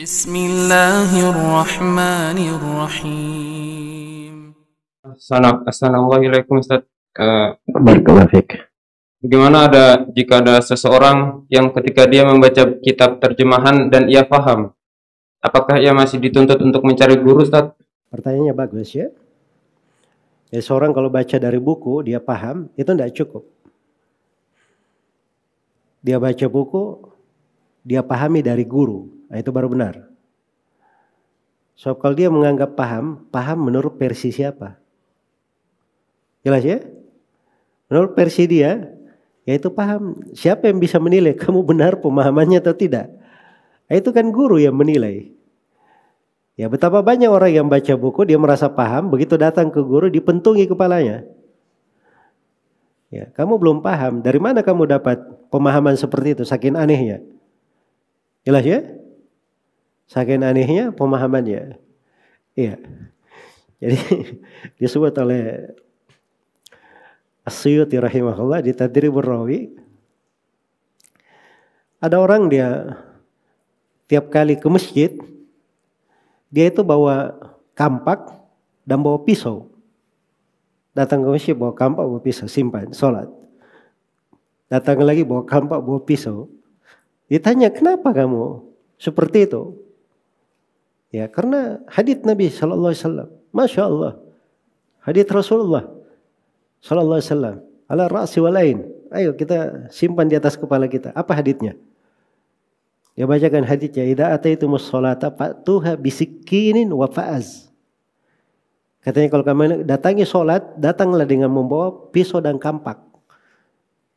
Bismillahirrahmanirrahim. Assalamualaikum Ustaz. Barakallahu fiik. Bagaimana jika ada seseorang yang ketika dia membaca kitab terjemahan dan ia paham, apakah ia masih dituntut untuk mencari guru, Ustaz? Pertanyaannya bagus ya. Ya, seorang kalau baca dari buku dia paham, itu tidak cukup. Dia baca buku, dia pahami dari guru, nah, itu baru benar. So kalau dia menganggap paham menurut versi siapa? Jelas ya? Menurut versi dia, yaitu paham. Siapa yang bisa menilai kamu benar pemahamannya atau tidak? Nah, itu kan guru yang menilai. Ya, betapa banyak orang yang baca buku dia merasa paham, begitu datang ke guru dipentungi kepalanya. Ya, kamu belum paham, dari mana kamu dapat pemahaman seperti itu? Saking anehnya. Jelas ya? Saking anehnya pemahamannya. Iya. Jadi disebut oleh As-Suyuti rahimahullah di Tadribur Rawi. Ada orang dia tiap kali ke masjid, dia itu bawa kampak dan bawa pisau. Datang ke masjid bawa kampak, bawa pisau, simpan, sholat. Datang lagi bawa kampak, bawa pisau. Ditanya, kenapa kamu seperti itu? Ya, karena hadits Nabi sallallahu alaihi wasallam. Masya Allah. Hadits Rasulullah sallallahu alaihi wasallam. Ala ra'si wal ain. Ayo kita simpan di atas kepala kita. Apa haditsnya? Dia bacakan haditsnya, idza ataitumus sholata fa'tuha bisikinin wa fa'az. Katanya kalau kamu datangi sholat, datanglah dengan membawa pisau dan kampak.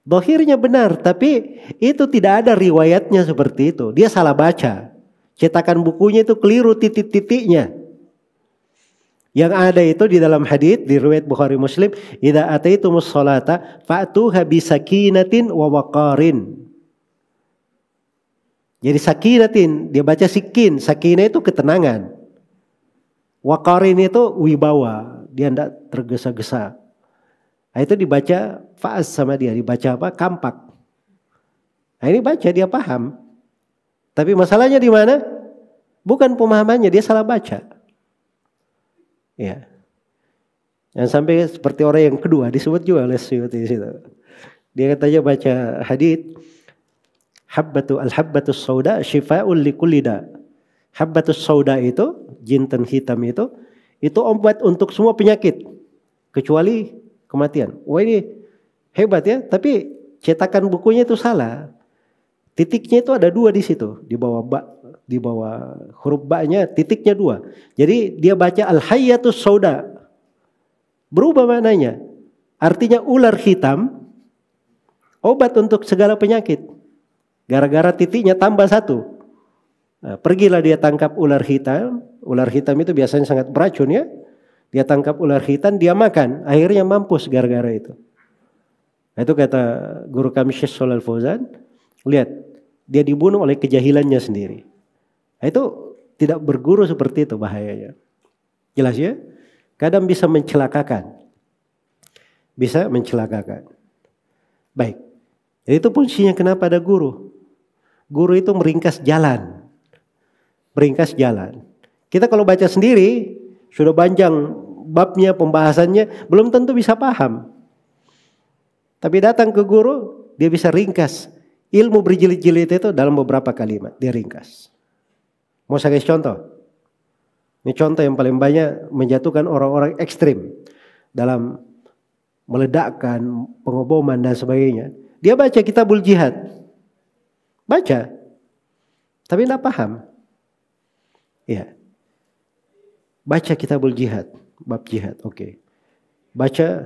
Dohirnya benar, tapi itu tidak ada riwayatnya seperti itu. Dia salah baca. Cetakan bukunya itu keliru titik-titiknya. Yang ada itu di dalam hadits di riwayat Bukhari Muslim, idza ataitumus sholata fa'tuha bisakinatin wa waqarin. Jadi sakinatin, dia baca sikin, sakinah itu ketenangan. Waqarin itu wibawa, dia tidak tergesa-gesa. Nah, itu dibaca fa'az sama dia, dibaca apa? Kampak. Nah, ini baca dia paham. Tapi masalahnya di mana? Bukan pemahamannya, dia salah baca. Ya. Yang sampai seperti orang yang kedua disebut juga oleh Suyuti di situ. Dia katanya baca hadits al-habbatus sauda syifa'ul likulli da. Habbatus sauda itu, jinten hitam itu obat untuk semua penyakit kecuali kematian. Wah, ini hebat ya, tapi cetakan bukunya itu salah. Titiknya itu ada 2 di situ, di bawah huruf ba-nya titiknya 2. Jadi dia baca al-hayyatus sauda. Berubah maknanya. Artinya ular hitam, obat untuk segala penyakit. Gara-gara titiknya tambah 1. Nah, pergilah dia tangkap ular hitam. Ular hitam itu biasanya sangat beracun ya. Dia tangkap ular hitam, dia makan. Akhirnya mampus gara-gara itu. Nah, itu kata guru kami Syekh Shalal Fauzan. Lihat, dia dibunuh oleh kejahilannya sendiri. Nah, itu tidak berguru seperti itu bahayanya. Jelas ya? Kadang bisa mencelakakan. Bisa mencelakakan. Baik. Jadi itu fungsinya kenapa ada guru. Guru itu meringkas jalan. Meringkas jalan. Kita kalau baca sendiri, sudah panjang babnya, pembahasannya, belum tentu bisa paham. Tapi datang ke guru, dia bisa ringkas. Ilmu berjilid-jilid itu dalam beberapa kalimat, dia ringkas. Mau saya kasih contoh? Ini contoh yang paling banyak menjatuhkan orang-orang ekstrim dalam meledakkan pengoboman dan sebagainya. Dia baca Kitabul Jihad. Baca. Tapi tidak paham. Ya. Baca Kitabul Jihad, bab jihad, oke. Baca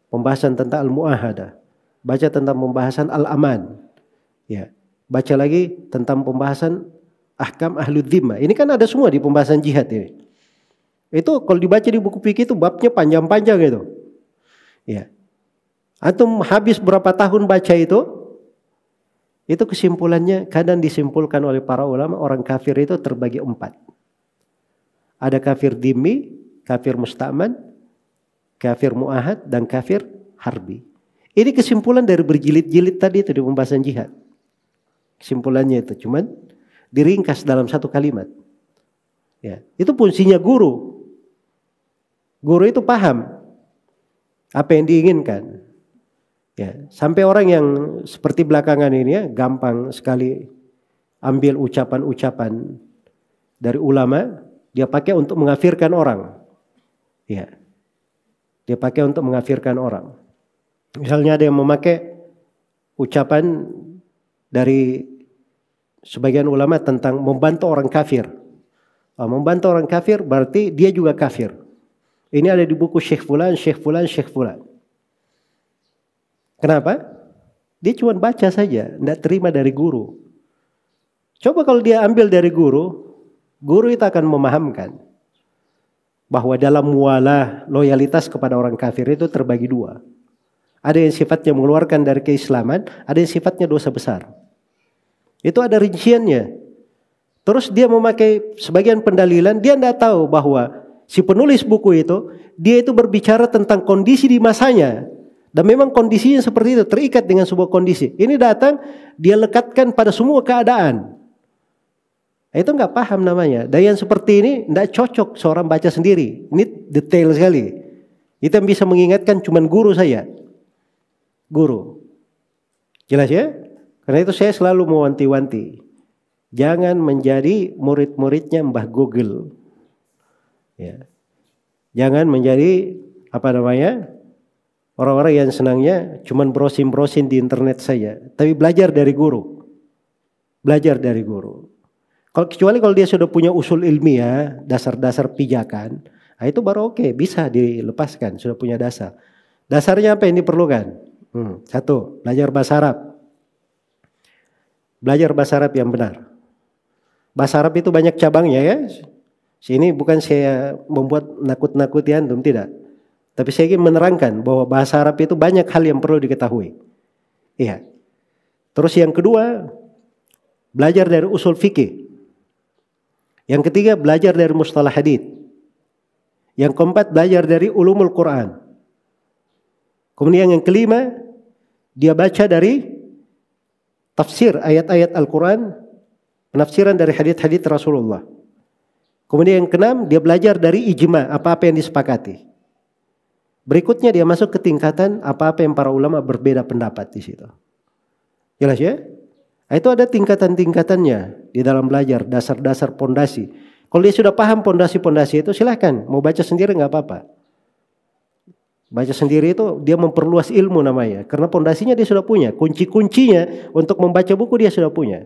pembahasan tentang al-mu'ahadah. Baca tentang pembahasan al-aman. Ya, baca lagi tentang pembahasan ahkam ahlud dhimmah. Ini kan ada semua di pembahasan jihad ini. Itu kalau dibaca di buku fikih itu babnya panjang-panjang gitu. Ya. Antum habis berapa tahun baca itu kesimpulannya kadang disimpulkan oleh para ulama orang kafir itu terbagi 4. Ada kafir dhimmi, kafir musta'man, kafir mu'ahad, dan kafir harbi. Ini kesimpulan dari berjilid-jilid tadi itu di pembahasan jihad. Kesimpulannya itu cuman diringkas dalam 1 kalimat. Ya, itu fungsinya guru. Guru itu paham apa yang diinginkan. Ya, sampai orang yang seperti belakangan ini ya, gampang sekali ambil ucapan-ucapan dari ulama, dia pakai untuk mengkafirkan orang. Ya. Dia pakai untuk mengkafirkan orang. Misalnya ada yang memakai ucapan dari sebagian ulama tentang membantu orang kafir. Membantu orang kafir berarti dia juga kafir. Ini ada di buku Syekh Fulan, Syekh Fulan, Syekh Fulan. Kenapa? Dia cuma baca saja, tidak terima dari guru. Coba kalau dia ambil dari guru, guru itu akan memahamkan bahwa dalam mualah loyalitas kepada orang kafir itu terbagi dua. Ada yang sifatnya mengeluarkan dari keislaman, ada yang sifatnya dosa besar. Itu ada rinciannya. Terus dia memakai sebagian pendalilan, dia tidak tahu bahwa si penulis buku itu, dia itu berbicara tentang kondisi di masanya. Dan memang kondisinya seperti itu, terikat dengan sebuah kondisi. Ini datang, dia lekatkan pada semua keadaan. Itu nggak paham namanya. Dan yang seperti ini nggak cocok seorang baca sendiri. Ini detail sekali. Itu yang bisa mengingatkan cuman guru saya. Guru. Jelas ya? Karena itu saya selalu mewanti-wanti. Jangan menjadi murid-muridnya Mbah Google. Ya. Jangan menjadi orang-orang yang senangnya cuman browsing-browsing di internet saja. Tapi belajar dari guru. Belajar dari guru. Kecuali kalau dia sudah punya usul ilmiah, dasar-dasar pijakan, nah itu baru oke, bisa dilepaskan, sudah punya dasar. Dasarnya apa yang diperlukan? Satu, belajar bahasa Arab. Belajar bahasa Arab yang benar. Bahasa Arab itu banyak cabangnya ya. Sini bukan saya membuat nakut-nakuti antum, tidak. Tapi saya ingin menerangkan bahwa bahasa Arab itu banyak hal yang perlu diketahui. Iya. Terus yang kedua, belajar dari usul fikih. Yang ketiga, belajar dari mustalah hadits. Yang keempat, belajar dari ulumul Quran. Kemudian yang kelima, dia baca dari tafsir ayat-ayat Al-Quran, penafsiran dari hadits-hadits Rasulullah. Kemudian yang keenam, dia belajar dari ijma, apa-apa yang disepakati. Berikutnya dia masuk ke tingkatan apa-apa yang para ulama berbeda pendapat di situ. Jelas ya? Itu ada tingkatan-tingkatannya di dalam belajar, dasar-dasar pondasi. Kalau dia sudah paham pondasi-pondasi itu silahkan, mau baca sendiri nggak apa-apa. Baca sendiri itu dia memperluas ilmu namanya, karena pondasinya dia sudah punya, kunci-kuncinya untuk membaca buku dia sudah punya.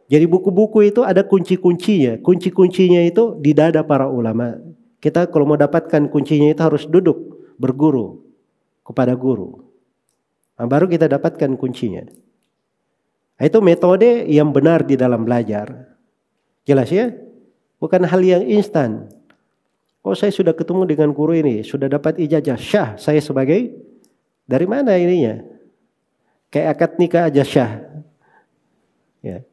Jadi buku-buku itu ada kunci-kuncinya, kunci-kuncinya itu di dada para ulama. Kita kalau mau dapatkan kuncinya itu harus duduk berguru kepada guru. Nah, baru kita dapatkan kuncinya. Itu metode yang benar di dalam belajar. Jelas ya? Bukan hal yang instan. Oh, saya sudah ketemu dengan guru ini, sudah dapat ijazah syah, saya sebagai dari mana ininya? Kayak akad nikah aja syah. Ya.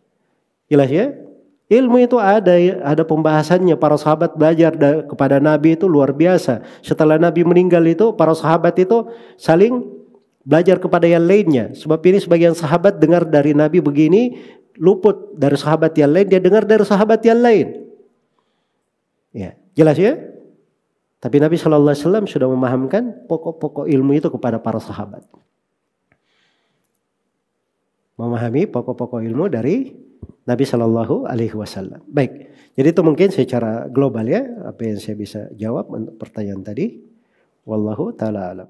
Jelas ya? Ilmu itu ada pembahasannya. Para sahabat belajar kepada Nabi itu luar biasa. Setelah Nabi meninggal itu para sahabat itu saling belajar kepada yang lainnya. Sebab ini sebagian sahabat dengar dari Nabi begini, luput dari sahabat yang lain, dia dengar dari sahabat yang lain. Ya, jelas ya? Tapi Nabi SAW sudah memahamkan pokok-pokok ilmu itu kepada para sahabat. Memahami pokok-pokok ilmu dari Nabi SAW. Baik, jadi itu mungkin secara global ya, apa yang saya bisa jawab untuk pertanyaan tadi. Wallahu ta'ala alam.